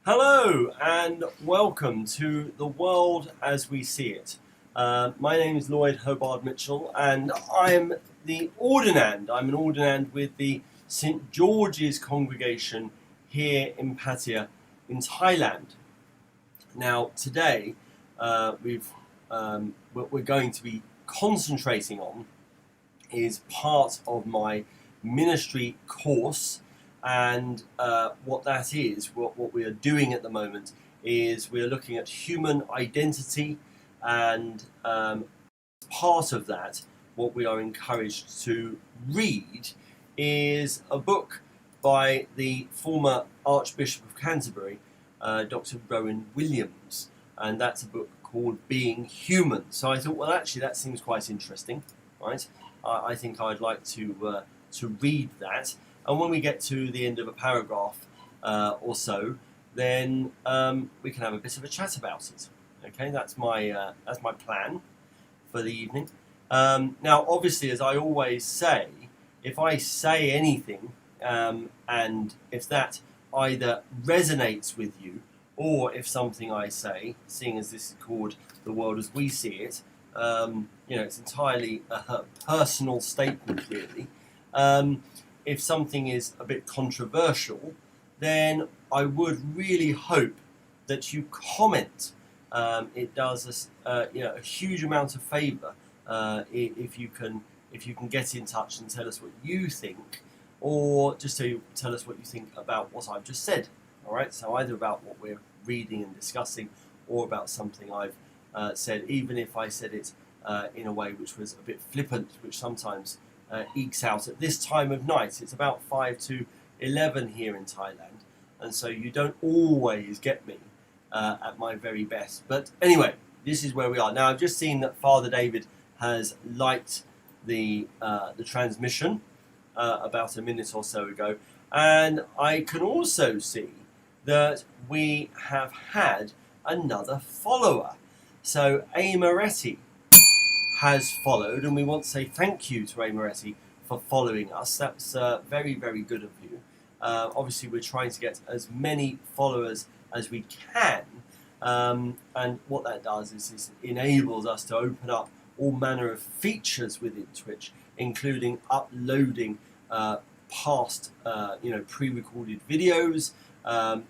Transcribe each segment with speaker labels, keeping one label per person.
Speaker 1: Hello and welcome to The World as We See It. My name is Lloyd Hobart Mitchell and I'm the ordinand. I'm an ordinand with the St George's congregation here in Pattaya in Thailand. Now today what we're going to be concentrating on is part of my ministry course. And what that is, what we are doing at the moment, is we're looking at human identity, and part of that, what we are encouraged to read is a book by the former Archbishop of Canterbury, Dr. Rowan Williams, and that's a book called Being Human. So I thought, well, actually, that seems quite interesting, right? I think I'd like to read that. And when we get to the end of a paragraph or so, then we can have a bit of a chat about it. Okay, that's my plan for the evening. Now, obviously, as I always say, if I say anything and if that either resonates with you, or if something I say, seeing as this is called The World as We See It, it's entirely a personal statement, really. If something is a bit controversial, then I would really hope that you comment. It does us, a huge amount of favour if you can get in touch and tell us what you think, or just to tell us what you think about what I've just said. All right, so either about what we're reading and discussing, or about something I've said, even if I said it in a way which was a bit flippant, which sometimes ekes out at this time of night. It's about 5 to 11 here in Thailand, and so you don't always get me at my very best. But anyway, this is where we are. Now, I've just seen that Father David has liked the transmission about a minute or so ago, and I can also see that we have had another follower. So A. Moretti has followed, and we want to say thank you to A. Moretti for following us. That's very, very good of you. Obviously, we're trying to get as many followers as we can, and what that does is enables us to open up all manner of features within Twitch, including uploading past, pre-recorded videos.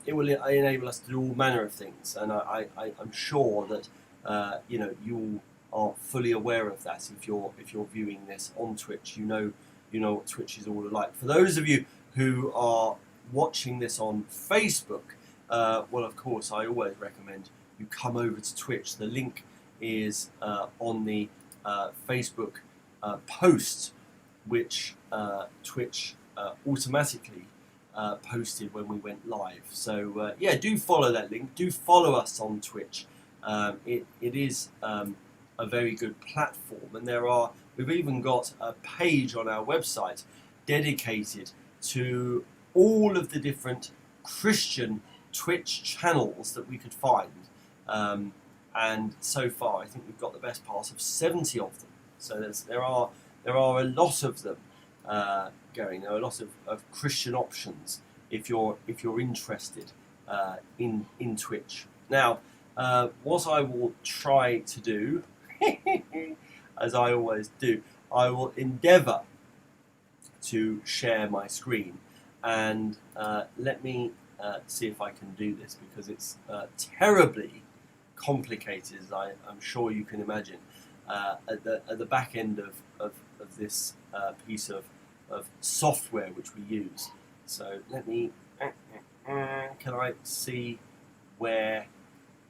Speaker 1: It will enable us to do all manner of things, and I'm sure that you are fully aware of that. If you're viewing this on Twitch, you know what Twitch is all like. For those of you who are watching this on Facebook, well, of course, I always recommend you come over to Twitch. The link is on the Facebook post, which Twitch automatically posted when we went live. So do follow that link. Do follow us on Twitch. It is a very good platform, and we've even got a page on our website dedicated to all of the different Christian Twitch channels that we could find, and so far I think we've got the best part of 70 of them. So there are a lot of them going. There are a lot of Christian options if you're interested in Twitch. Now, what I will try to do, as I always do, I will endeavour to share my screen, and let me see if I can do this, because it's terribly complicated, as I'm sure you can imagine, at the back end of this piece of software which we use. So let me, can I see where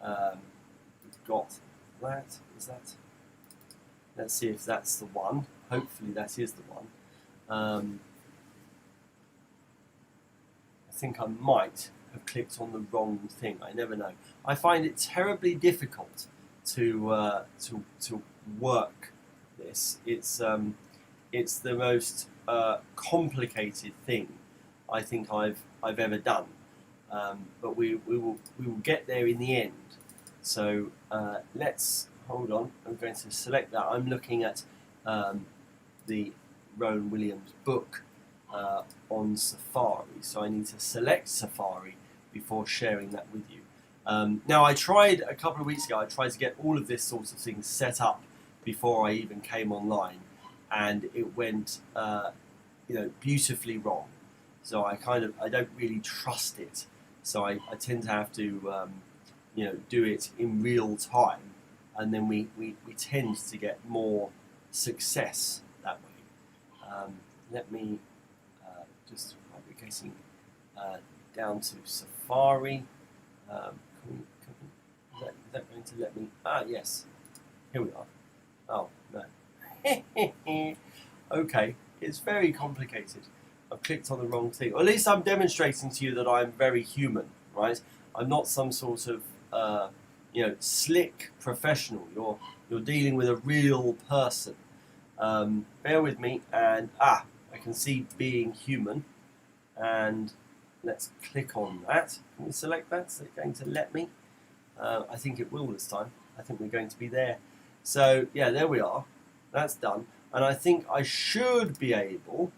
Speaker 1: we've got that? Is that? Let's see if that's the one. Hopefully that is the one. I think I might have clicked on the wrong thing. I never know. I find it terribly difficult to work this. It's the most complicated thing I think I've ever done. But we will get there in the end. So let's hold on. I'm going to select that. I'm looking at the Rowan Williams book on Safari, so I need to select Safari before sharing that with you. Now, I tried a couple of weeks ago, I tried to get all of this sort of thing set up before I even came online, and it went beautifully wrong. So I don't really trust it. So I tend to have to do it in real time, and then we tend to get more success that way. Let me just navigating down to Safari. Is that going to let me? Ah, yes. Here we are. Oh, no. Okay, it's very complicated. I've clicked on the wrong thing. Or at least I'm demonstrating to you that I'm very human, right? I'm not some sort of slick professional. You're dealing with a real person. Bear with me, and I can see being human, and let's click on that. Can we select that? Is it going to let me? I think it will this time. I think we're going to be there. So yeah, there we are. That's done, and I think I should be able,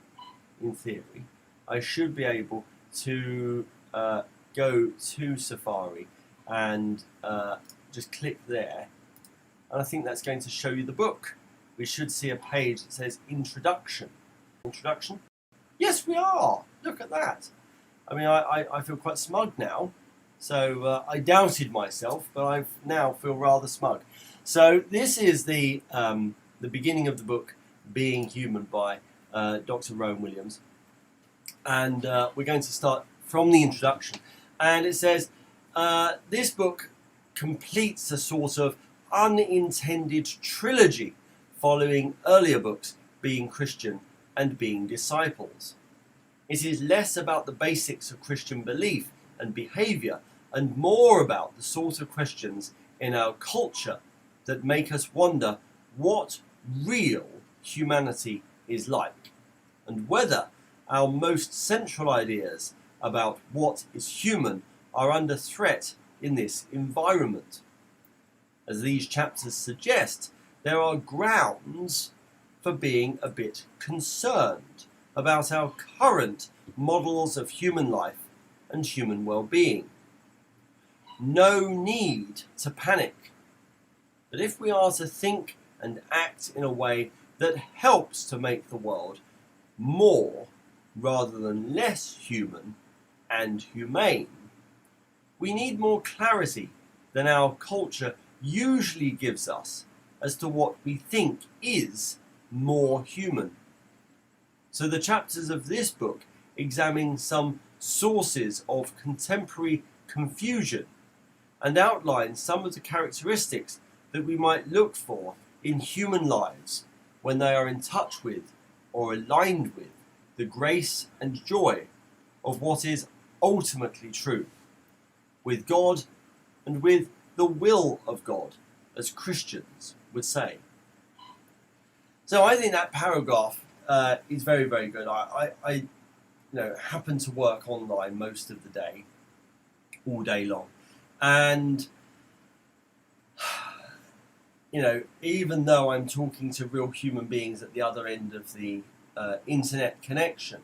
Speaker 1: in theory, I should be able to go to Safari and just click there, and I think that's going to show you the book. We should see a page that says Introduction. Introduction? Yes, we are! Look at that! I mean, I feel quite smug now. So I doubted myself, but I now feel rather smug. So this is the beginning of the book, Being Human, by Dr. Rowan Williams. And we're going to start from the introduction. And it says, this book completes a sort of unintended trilogy following earlier books, Being Christian and Being Disciples. It is less about the basics of Christian belief and behaviour and more about the sort of questions in our culture that make us wonder what real humanity is like, and whether our most central ideas about what is human are under threat in this environment. As these chapters suggest, there are grounds for being a bit concerned about our current models of human life and human well-being. No need to panic. But if we are to think and act in a way that helps to make the world more rather than less human and humane, we need more clarity than our culture usually gives us as to what we think is more human. So the chapters of this book examine some sources of contemporary confusion and outline some of the characteristics that we might look for in human lives when they are in touch with or aligned with the grace and joy of what is ultimately true, with God and with the will of God, as Christians would say. So I think that paragraph is very, very good. I happen to work online most of the day, all day long, and even though I'm talking to real human beings at the other end of the internet connection,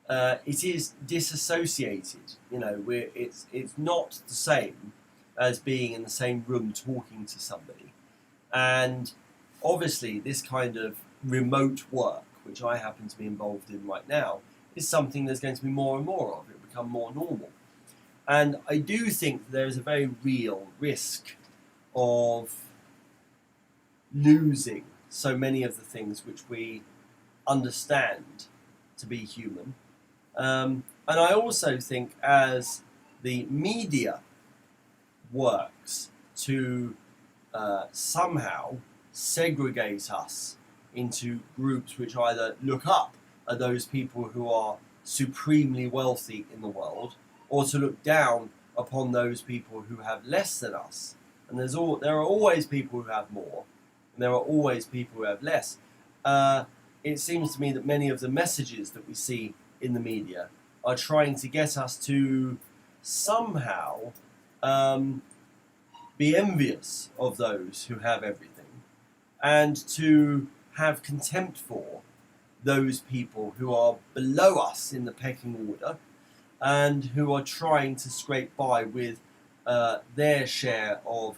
Speaker 1: it is disassociated. It's not the same as being in the same room talking to somebody, and obviously this kind of remote work, which I happen to be involved in right now, is something there's going to be more and more of. It will become more normal. And I do think there is a very real risk of losing so many of the things which we understand to be human. And I also think as the media works to somehow segregate us into groups which either look up at those people who are supremely wealthy in the world, or to look down upon those people who have less than us. And there are always people who have more, and there are always people who have less. It seems to me that many of the messages that we see in the media are trying to get us to somehow be envious of those who have everything, and to have contempt for those people who are below us in the pecking order, and who are trying to scrape by with their share of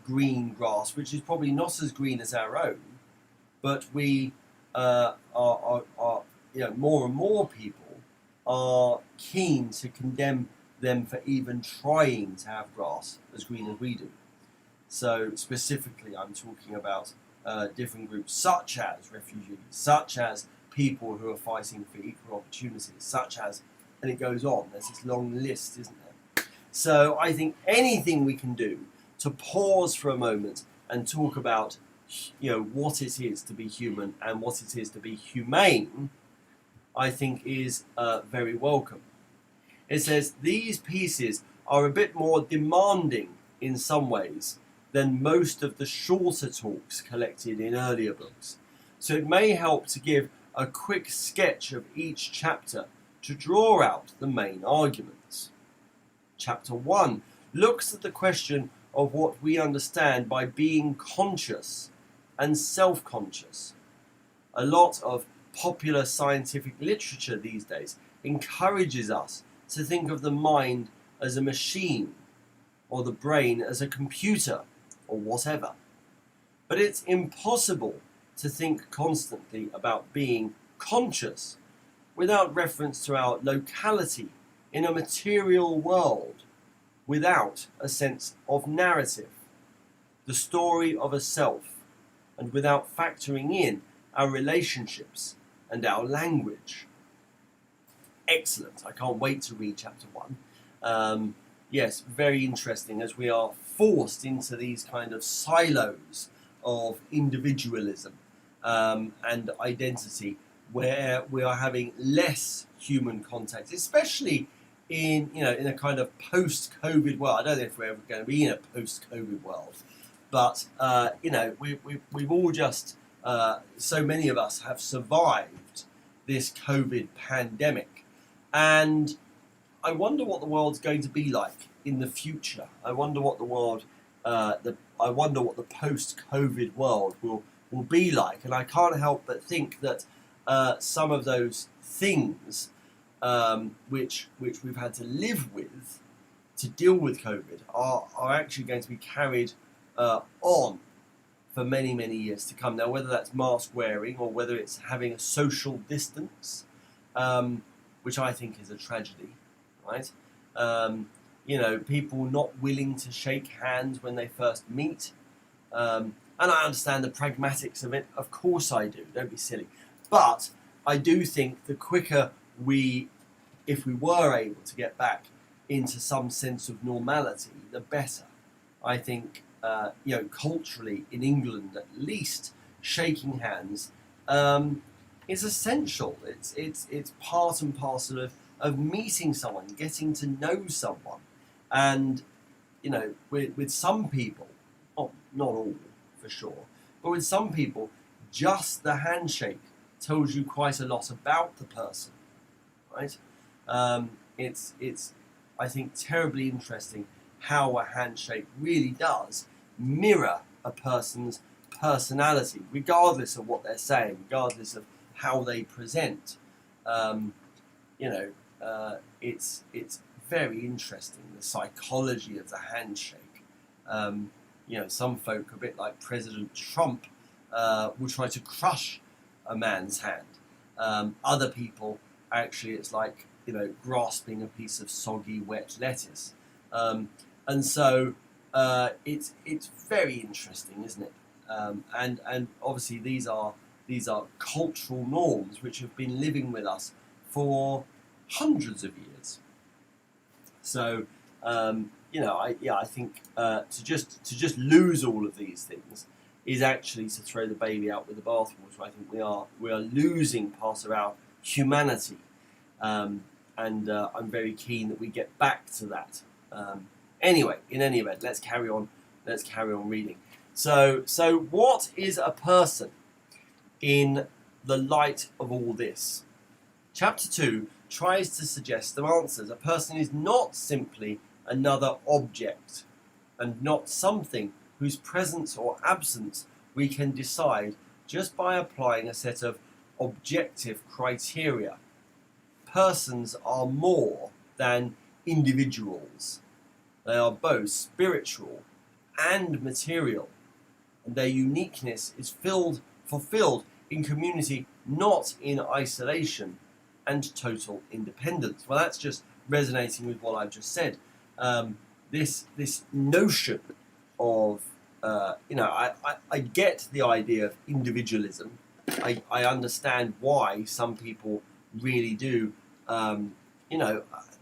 Speaker 1: green grass, which is probably not as green as our own, but we are more and more people are keen to condemn them for even trying to have grass as green as we do. So specifically, I'm talking about different groups such as refugees, such as people who are fighting for equal opportunities, such as, and it goes on. There's this long list, isn't there? So I think anything we can do to pause for a moment and talk about, what it is to be human and what it is to be humane, I think is very welcome. It says these pieces are a bit more demanding in some ways than most of the shorter talks collected in earlier books. So it may help to give a quick sketch of each chapter to draw out the main arguments. Chapter 1 looks at the question of what we understand by being conscious and self-conscious. A lot of popular scientific literature these days encourages us to think of the mind as a machine or the brain as a computer or whatever. But it's impossible to think constantly about being conscious without reference to our locality in a material world, without a sense of narrative, the story of a self, and without factoring in our relationships and our language. Excellent. I can't wait to read chapter 1. Yes, very interesting, as we are forced into these kind of silos of individualism and identity, where we are having less human contact, especially in a kind of post-COVID world. I don't know if we're ever going to be in a post-COVID world, but we've all just so many of us have survived this COVID pandemic, and I wonder what the world's going to be like in the future. I wonder what the world, I wonder what the post-COVID world will be like, and I can't help but think that some of those things which we've had to live with to deal with COVID are actually going to be carried on for many, many years to come. Now, whether that's mask wearing or whether it's having a social distance, which I think is a tragedy, right? People not willing to shake hands when they first meet. And I understand the pragmatics of it. Of course I do. Don't be silly. But I do think the quicker if we were able to get back into some sense of normality, the better. I think, culturally in England at least, shaking hands is essential. It's part and parcel of meeting someone, getting to know someone, and with some people, not all for sure, but with some people, just the handshake tells you quite a lot about the person, right? It's I think terribly interesting how a handshake really does mirror a person's personality, regardless of what they're saying, regardless of how they present. It's very interesting, the psychology of the handshake. Some folk, a bit like President Trump, will try to crush a man's hand. Other people, actually, it's like grasping a piece of soggy, wet lettuce. And so it's very interesting, isn't it? And obviously these are cultural norms which have been living with us for hundreds of years. So I think to just lose all of these things is actually to throw the baby out with the bathwater. I think we are losing part of our humanity, and I'm very keen that we get back to that. Anyway, in any event, let's carry on reading. So what is a person in the light of all this? Chapter 2 tries to suggest some answers. A person is not simply another object, and not something whose presence or absence we can decide just by applying a set of objective criteria. Persons are more than individuals. They are both spiritual and material, and their uniqueness is fulfilled in community, not in isolation and total independence. Well, that's just resonating with what I've just said. This notion of I get the idea of individualism. I understand why some people really do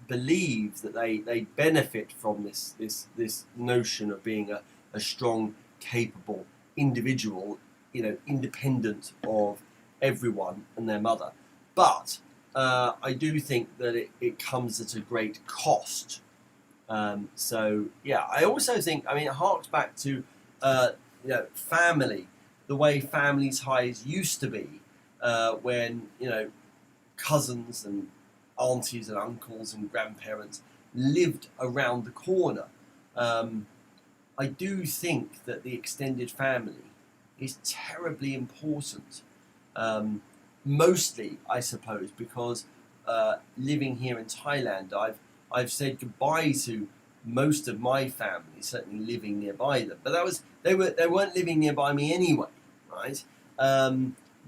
Speaker 1: believe that they benefit from this notion of being a strong, capable individual, independent of everyone and their mother. But I do think that it comes at a great cost. I also think, it harks back to family, the way family ties used to be, when cousins and aunties and uncles and grandparents lived around the corner. I do think that the extended family is terribly important. Mostly, I suppose, because living here in Thailand, I've said goodbye to most of my family, certainly living nearby them. But they weren't living nearby me anyway, right?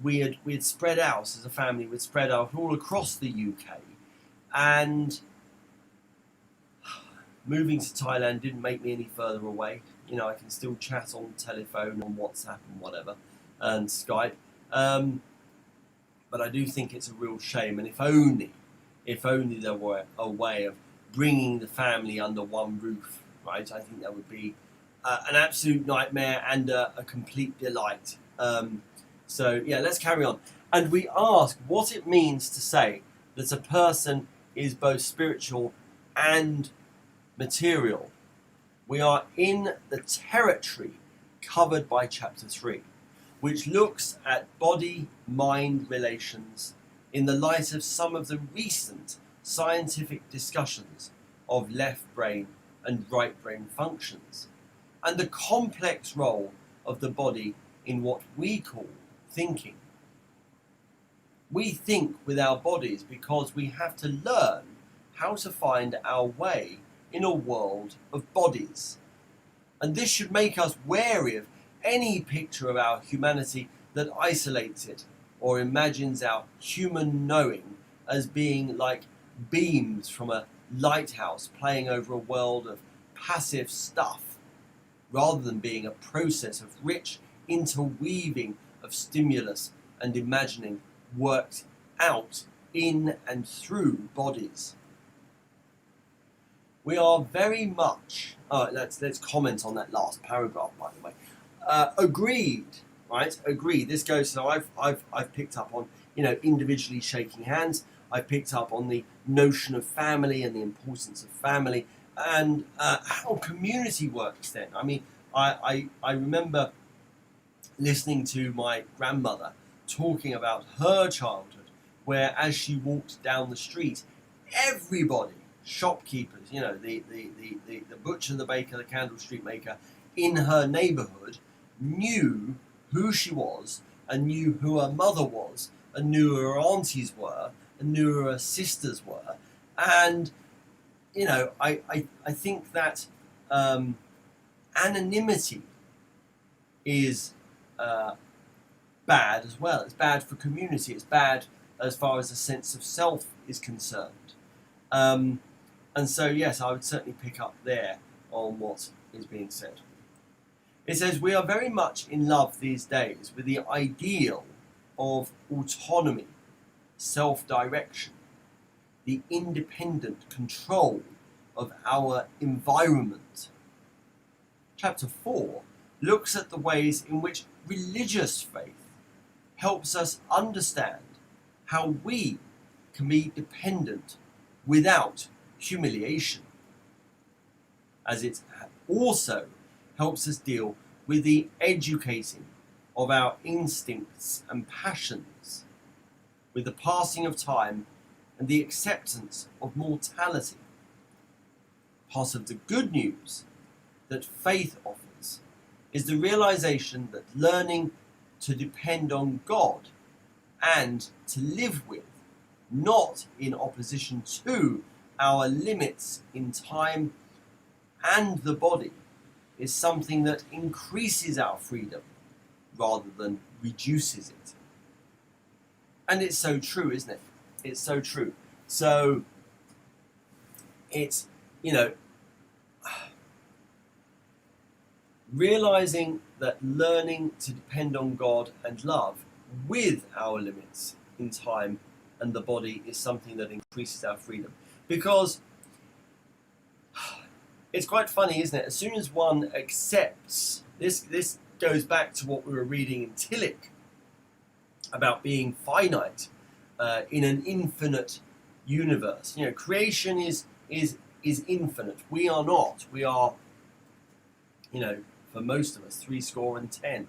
Speaker 1: We had spread out as a family. We'd spread out all across the UK, and moving to Thailand didn't make me any further away. I can still chat on telephone, on WhatsApp, and whatever, and Skype. But I do think it's a real shame. And if only there were a way of bringing the family under one roof, right? I think that would be an absolute nightmare and a complete delight. Let's carry on. And we ask what it means to say that a person is both spiritual and material. We are in the territory covered by chapter 3, which looks at body-mind relations in the light of some of the recent scientific discussions of left brain and right brain functions, and the complex role of the body in what we call thinking. We think with our bodies because we have to learn how to find our way in a world of bodies. And this should make us wary of any picture of our humanity that isolates it or imagines our human knowing as being like beams from a lighthouse playing over a world of passive stuff, rather than being a process of rich interweaving of stimulus and imagining worked out in and through bodies. We are very much, let's comment on that last paragraph, by the way. Agreed, right? Agreed. This goes, so I've picked up on, individually shaking hands. I've picked up on the notion of family and the importance of family, and how community works then. I remember listening to my grandmother talking about her childhood, where as she walked down the street, everybody, shopkeepers, the butcher, the baker, the candle street maker in her neighbourhood knew who she was, and knew who her mother was, and knew who her aunties were, and knew who her sisters were. And I think that anonymity is bad as well. It's bad for community. It's bad as far as a sense of self is concerned. And so, yes, I would certainly pick up there on what is being said. It says, we are very much in love these days with the ideal of autonomy, self-direction, the independent control of our environment. Chapter 4 looks at the ways in which religious faith helps us understand how we can be dependent without humiliation, as it also helps us deal with the educating of our instincts and passions, with the passing of time and the acceptance of mortality. Part of the good news that faith offers is the realization that learning to depend on God and to live with, not in opposition to, our limits in time and the body is something that increases our freedom rather than reduces it. And it's so true, isn't it? It's so true. So it's, realizing that learning to depend on God and love with our limits in time and the body is something that increases our freedom. Because it's quite funny, isn't it? As soon as one accepts, this goes back to what we were reading in Tillich about being finite in an infinite universe. Creation is infinite. We are not. We are, for most of us, 70.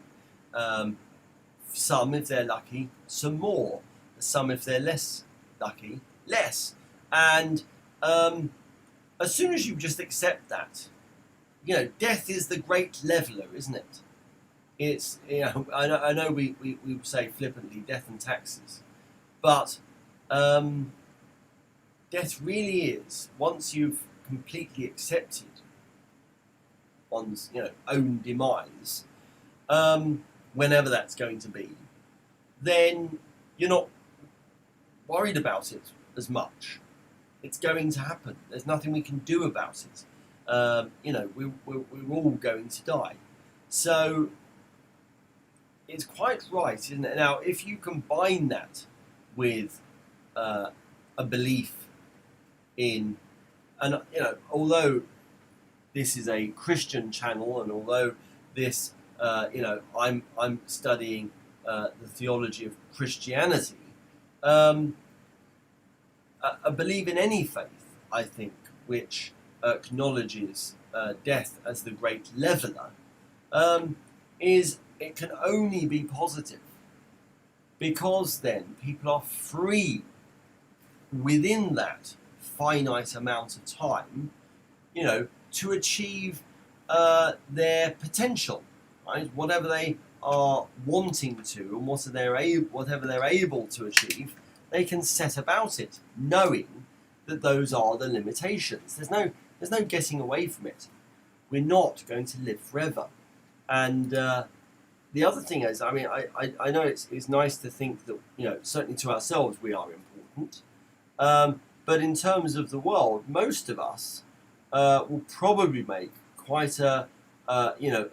Speaker 1: Some, if they're lucky, some more. Some, if they're less lucky, less. And as soon as you just accept that, death is the great leveler, isn't it? It's, I know we say flippantly, death and taxes, but death really is, once you've completely accepted one's own demise, whenever that's going to be, then you're not worried about it as much. It's going to happen. There's nothing we can do about it. We're all going to die. So it's quite right, isn't it? Now, if you combine that with a belief in, and although this is a Christian channel, and although this, I'm studying the theology of Christianity, a belief in any faith, I think, which acknowledges death as the great leveler, it can only be positive, because then people are free within that finite amount of time, to achieve their potential, right? Whatever they are wanting to, and whatever they're able to achieve, they can set about it, knowing that those are the limitations. There's no getting away from it. We're not going to live forever. And the other thing is, I know it's nice to think that, certainly to ourselves we are important. But in terms of the world, most of us will probably make quite a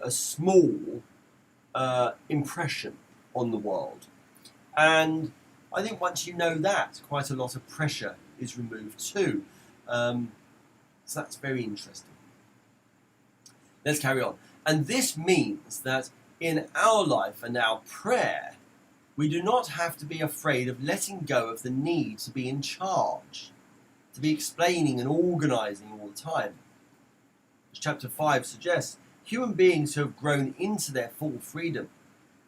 Speaker 1: small impression on the world. And I think once you know that, quite a lot of pressure is removed too. So that's very interesting. Let's carry on. And this means that in our life and our prayer, we do not have to be afraid of letting go of the need to be in charge, to be explaining and organising all the time. As chapter 5 suggests, human beings who have grown into their full freedom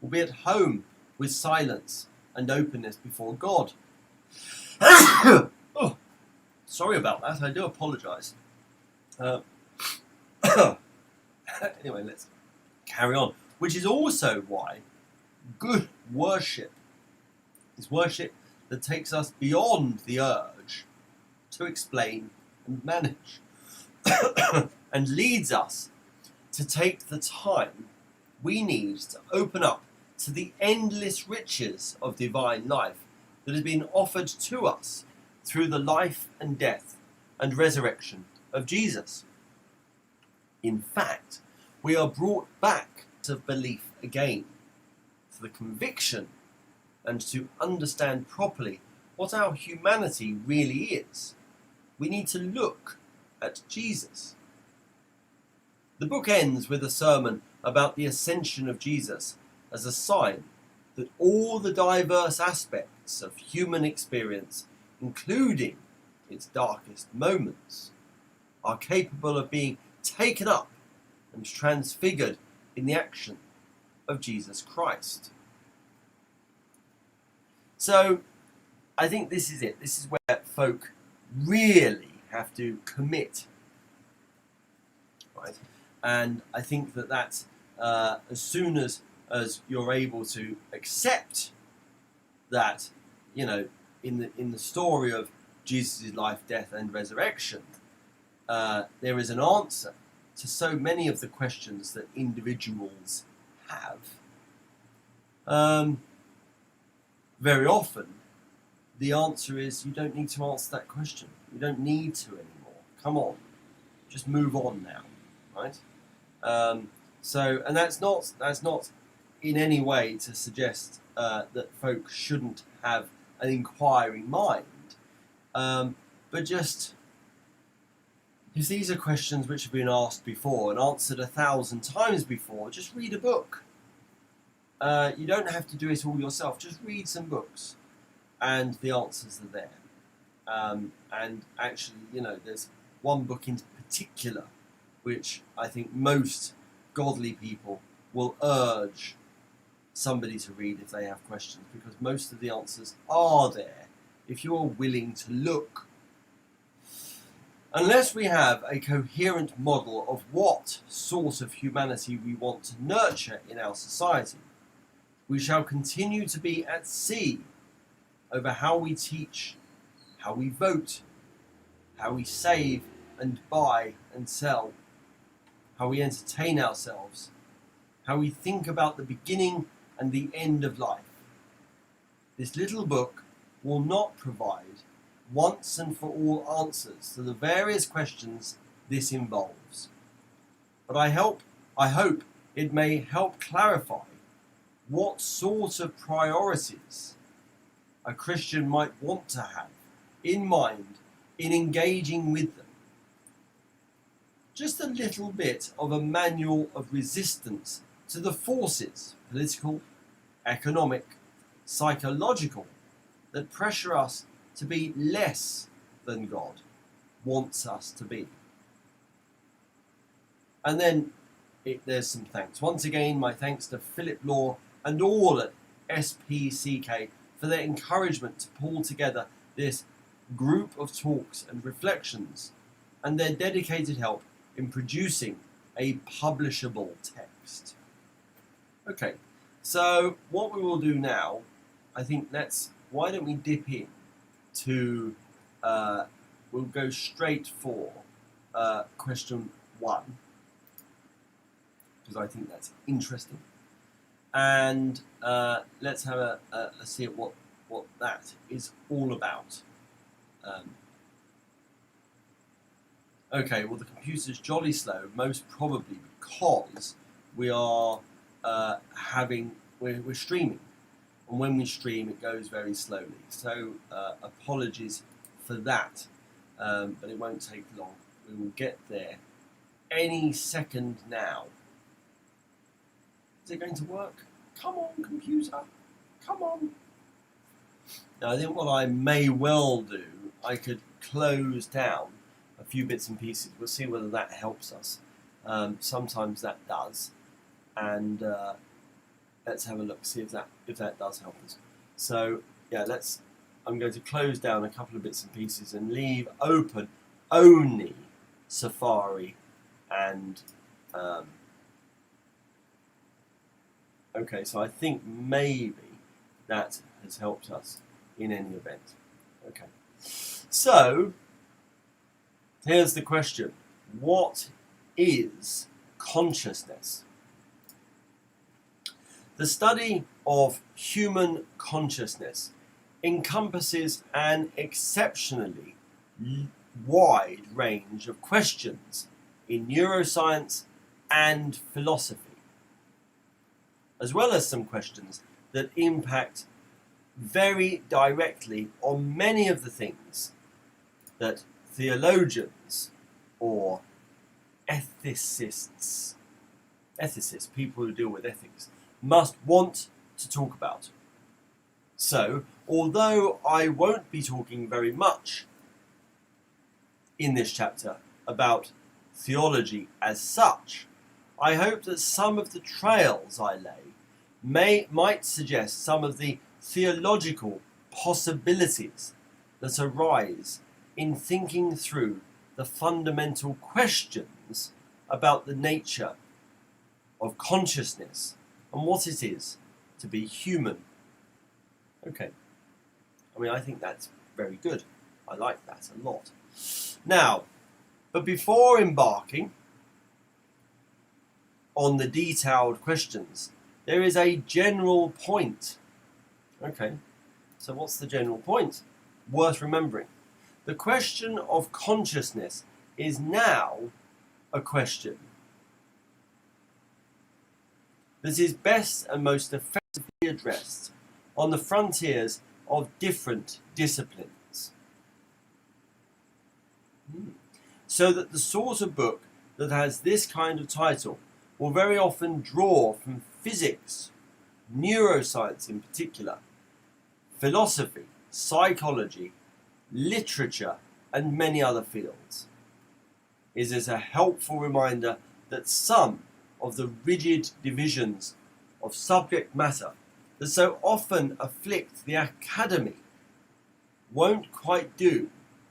Speaker 1: will be at home with silence and openness before God. Oh, sorry about that. I do apologise. Anyway, let's carry on. Which is also why good worship is worship that takes us beyond the urge to explain and manage, and leads us to take the time we need to open up to the endless riches of divine life that has been offered to us through the life and death and resurrection of Jesus. In fact, we are brought back to belief again, to the conviction, and to understand properly what our humanity really is. We need to look at Jesus. The book ends with a sermon about the ascension of Jesus as a sign that all the diverse aspects of human experience, including its darkest moments, are capable of being taken up and transfigured in the action of Jesus Christ. So I think this is it. This is where folk really have to commit, right? And I think that as soon as you're able to accept that, in the story of Jesus' life, death, and resurrection, there is an answer to so many of the questions that individuals have. Very often, the answer is you don't need to answer that question. You don't need to anymore. Come on, just move on now, right? And that's not in any way to suggest that folks shouldn't have an inquiring mind, but just if these are questions which have been asked before and answered 1,000 times before, just read a book. You don't have to do it all yourself. Just read some books, and the answers are there. And actually, there's one book in particular which I think most godly people will urge somebody to read if they have questions, because most of the answers are there if you are willing to look. Unless we have a coherent model of what sort of humanity we want to nurture in our society, we shall continue to be at sea over how we teach, how we vote, how we save and buy and sell, how we entertain ourselves, how we think about the beginning and the end of life. This little book will not provide once and for all answers to the various questions this involves. But I hope it may help clarify what sort of priorities a Christian might want to have in mind in engaging with them. Just a little bit of a manual of resistance to the forces, political, economic, psychological, that pressure us to be less than God wants us to be. And then there's some thanks. Once again, my thanks to Philip Law and all at SPCK for their encouragement to pull together this group of talks and reflections, and their dedicated help in producing a publishable text. Okay, so what we will do now, I think why don't we dip in to, we'll go straight for question 1, because I think that's interesting. And let's have a see at what that is all about. Okay, well, the computer's jolly slow, most probably because we are we're streaming, and when we stream it goes very slowly, so apologies for that, but it won't take long. We will get there any second now. Is it going to work? Come on, computer, come on. Now I think what I may well do, I could close down a few bits and pieces. We'll see whether that helps us. Sometimes that does, and let's have a look, see if that does help us. So yeah, I'm going to close down a couple of bits and pieces and leave open only Safari and okay, so I think maybe that has helped us in any event. Okay, so here's the question: what is consciousness? The study of human consciousness encompasses an exceptionally wide range of questions in neuroscience and philosophy, as well as some questions that impact very directly on many of the things that theologians or ethicists, people who deal with ethics, must want to talk about. So, although I won't be talking very much in this chapter about theology as such, I hope that some of the trails I lay might suggest some of the theological possibilities that arise in thinking through the fundamental questions about the nature of consciousness and what it is to be human. Okay, I mean, I think that's very good. I like that a lot. Now, but before embarking on the detailed questions, there is a general point. Okay, so what's the general point? Worth remembering. The question of consciousness is now a question that is best and most effectively addressed on the frontiers of different disciplines. So that the sort of book that has this kind of title will very often draw from physics, neuroscience in particular, philosophy, psychology, literature, and many other fields, is as a helpful reminder that some of the rigid divisions of subject matter that so often afflict the academy won't quite do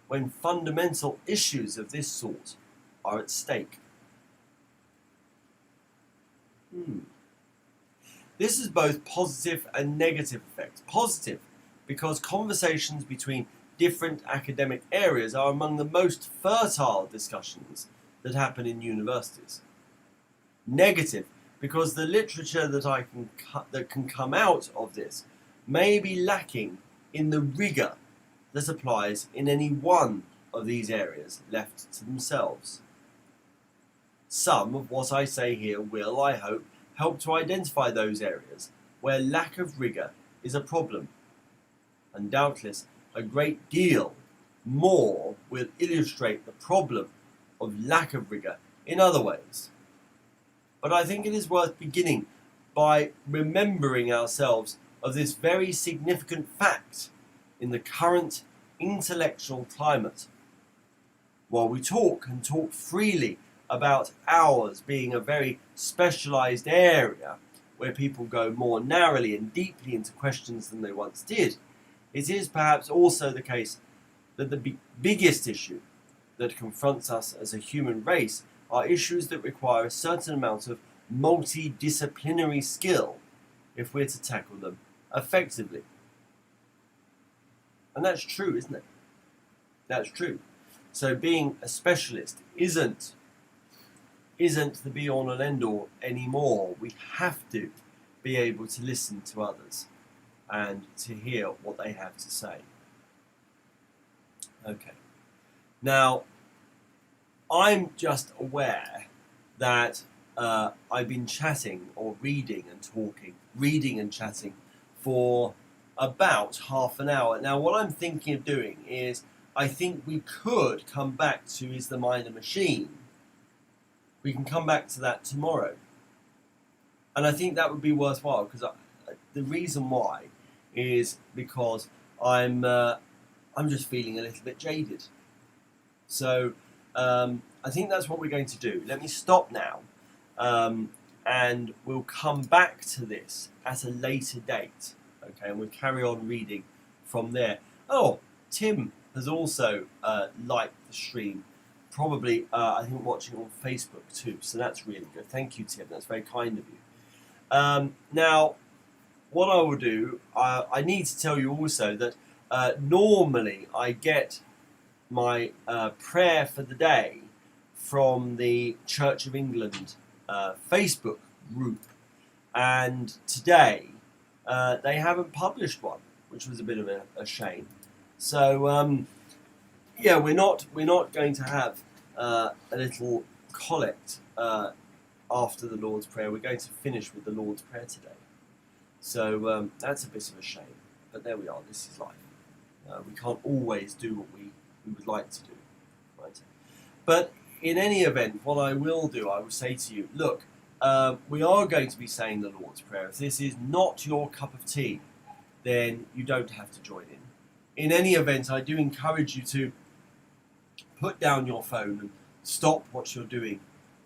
Speaker 1: when fundamental issues of this sort are at stake. This has both positive and negative effects. Positive, because conversations between different academic areas are among the most fertile discussions that happen in universities. Negative, because the literature that can come out of this may be lacking in the rigour that applies in any one of these areas left to themselves. Some of what I say here will, I hope, help to identify those areas where lack of rigour is a problem, and doubtless a great deal more will illustrate the problem of lack of rigour in other ways. But I think it is worth beginning by remembering ourselves of this very significant fact in the current intellectual climate. While we talk and talk freely about ours being a very specialised area where people go more narrowly and deeply into questions than they once did, it is perhaps also the case that the biggest issue that confronts us as a human race are issues that require a certain amount of multidisciplinary skill if we're to tackle them effectively. And that's true, isn't it? That's true. So being a specialist isn't the be-all and end-all anymore. We have to be able to listen to others and to hear what they have to say. Okay. Now, I'm just aware that I've been chatting or reading and chatting for about half an hour. Now, what I'm thinking of doing is, I think we could come back to Is the Mind a Machine? We can come back to that tomorrow. And I think that would be worthwhile, because the reason why is because I'm just feeling a little bit jaded. So I think that's what we're going to do. Let me stop now, and we'll come back to this at a later date. Okay, and we'll carry on reading from there. Oh, Tim has also liked the stream. Probably, I think, watching on Facebook too. So that's really good. Thank you, Tim. That's very kind of you. Now, what I will do, I need to tell you also that normally I get my prayer for the day from the Church of England Facebook group, and today they haven't published one, which was a bit of a shame. So yeah, we're not going to have a little collect after the Lord's Prayer. We're going to finish with the Lord's Prayer today. So that's a bit of a shame, but there we are. This is life. We can't always do what we would like to do, right? But in any event, what I will do, I will say to you, look, we are going to be saying the Lord's Prayer. If this is not your cup of tea, then you don't have to join in. In any event, I do encourage you to put down your phone and stop what you're doing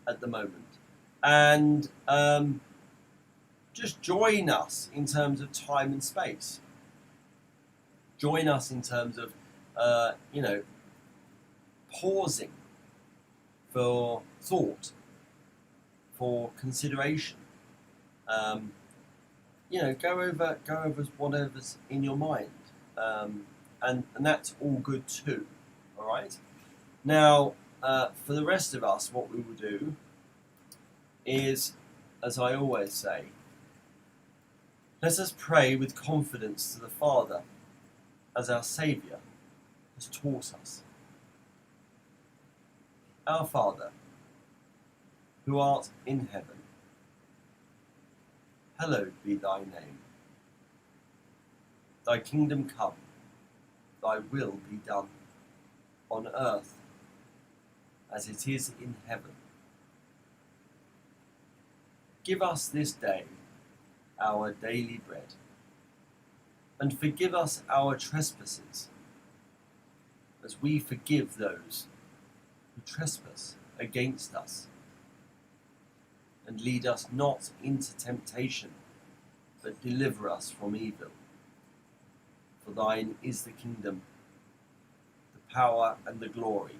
Speaker 1: at the moment, and just join us in terms of time and space. Join us in terms of, pausing for thought, for consideration. Go over whatever's in your mind. and that's all good too. All right. Now, for the rest of us, what we will do is, as I always say, let us pray with confidence to the Father, as our Saviour has taught us. Our Father, who art in heaven, hallowed be thy name. Thy kingdom come, thy will be done, on earth as it is in heaven. Give us this day our daily bread, and forgive us our trespasses, as we forgive those who trespass against us. And lead us not into temptation, but deliver us from evil. For thine is the kingdom, the power and the glory,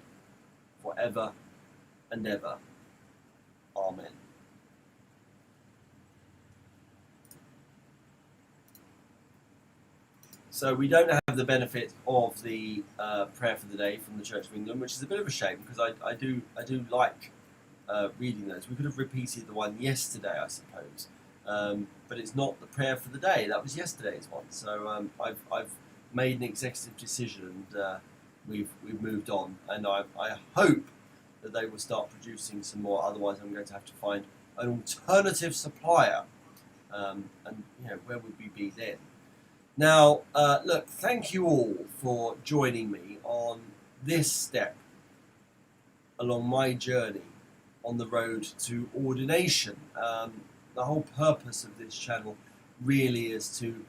Speaker 1: forever and ever. Amen. So we don't have the benefit of the prayer for the day from the Church of England, which is a bit of a shame, because I do like reading those. We could have repeated the one yesterday, I suppose, but it's not the prayer for the day. That was yesterday's one. So I've made an executive decision, and we've moved on. And I hope that they will start producing some more. Otherwise, I'm going to have to find an alternative supplier. And where would we be then? Now, look, thank you all for joining me on this step along my journey on the road to ordination. The whole purpose of this channel really is to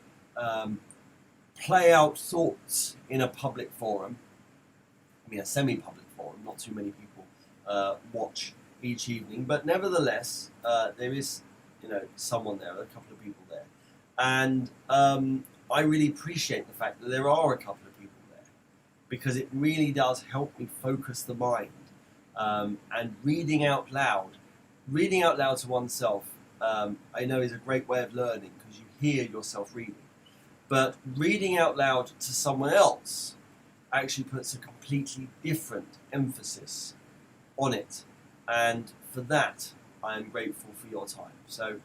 Speaker 1: play out thoughts in a public forum. I mean, a semi-public forum, not too many people watch each evening, but nevertheless, there is, someone there, a couple of people there. And I really appreciate the fact that there are a couple of people there, because it really does help me focus the mind. And reading out loud to oneself, I know is a great way of learning, because you hear yourself reading. But reading out loud to someone else actually puts a completely different emphasis on it. And for that, I am grateful for your time. So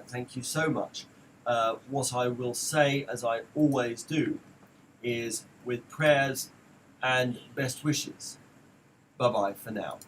Speaker 1: thank you so much. What I will say, as I always do, is with prayers and best wishes. Bye-bye for now.